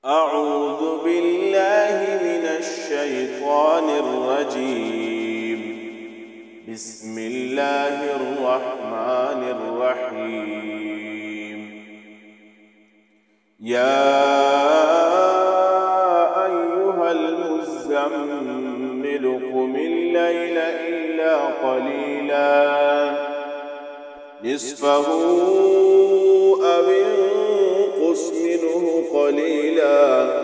أعوذ بالله من الشيطان الرجيم. بسم الله الرحمن الرحيم. يا أيها المزمل قم الليل إلا قليلا نصفه أو انقص منه قليلا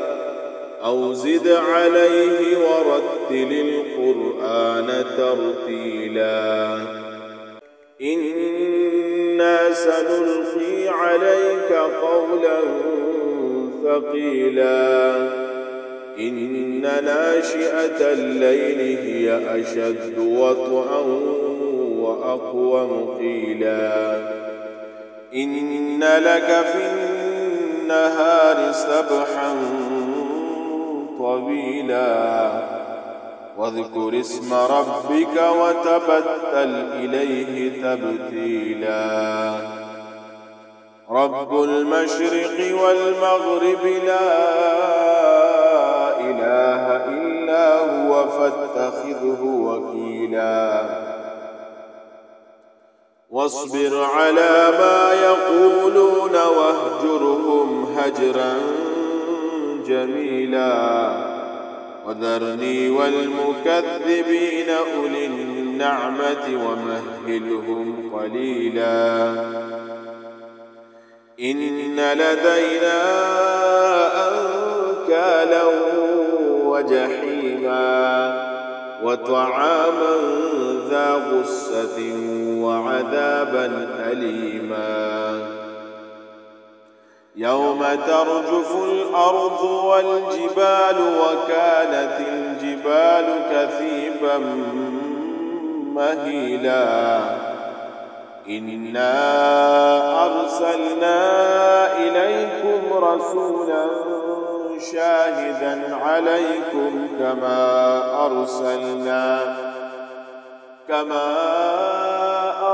أو زد عليه ورتل القرآن ترتيلا إنا سنلقي عليك قولا ثقيلا إن ناشئة الليل هي أشد وطئا وأقوم قيلا إن لك في النهار سبحا طويلا واذكر اسم ربك وتبتل إليه تبتيلا رب المشرق والمغرب لا إله إلا هو فاتخذه وكيلا واصبر على ما يقولون واهجرهم هجرا جميلا وذرني والمكذبين أولي النعمة ومهلهم قليلا إن لدينا أنكالا وجحيما وطعاما ذا غصة وعذابا أليما يوم ترجف الأرض والجبال وكانت الجبال كثيبا مهيلا إنا أرسلنا إليكم رسولا شاهدا عليكم كما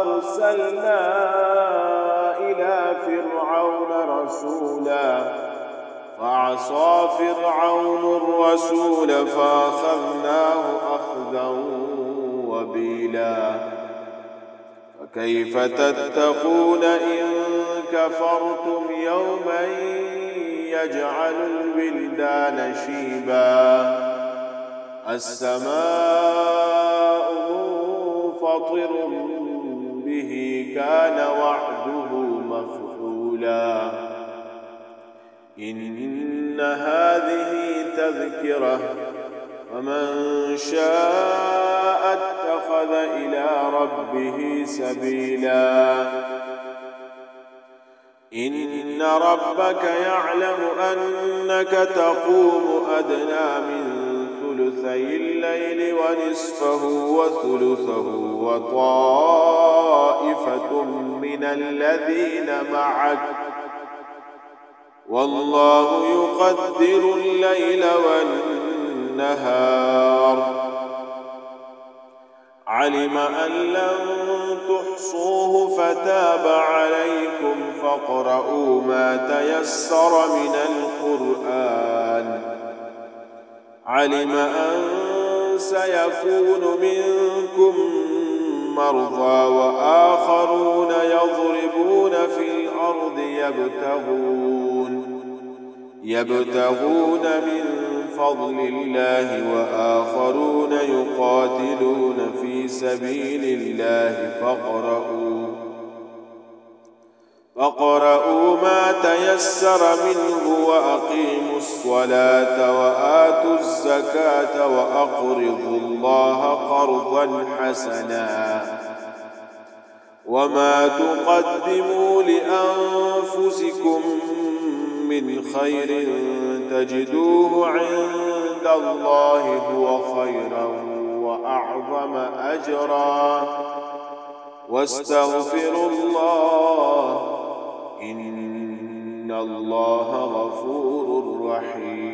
أرسلنا إلى فرعون رسولا فعصى فرعون الرسول فأخذناه أخذا وبيلا فكيف تتقون إن كفرتم يوما يجعل الولدان شيبا السماء منفطر به كان وعده مفعولا إن هذه تذكرة فمن شاء اتخذ إلى ربه سبيلا إن ربك يعلم أنك تقوم أدنى من ثلثي الليل ونصفه وثلثه وطائفة من الذين معك والله يقدر الليل والنهار علم أن لن تحصوه فتاب عليكم فاقرؤوا ما تيسر من القرآن علم أن سيكون منكم مرضى وآخرون يضربون في الأرض يبتغون من فضل الله وآخرون يقاتلون في سبيل الله فاقرؤوا ما تيسر منه وأقيموا الصلاة وآتوا الزكاة وأقرضوا الله قرضا حسنا وما تقدموا لأنفسكم من خير تجدوه عند الله هو خيرا وأعظم أجرا واستغفروا الله إن الله غفور رحيم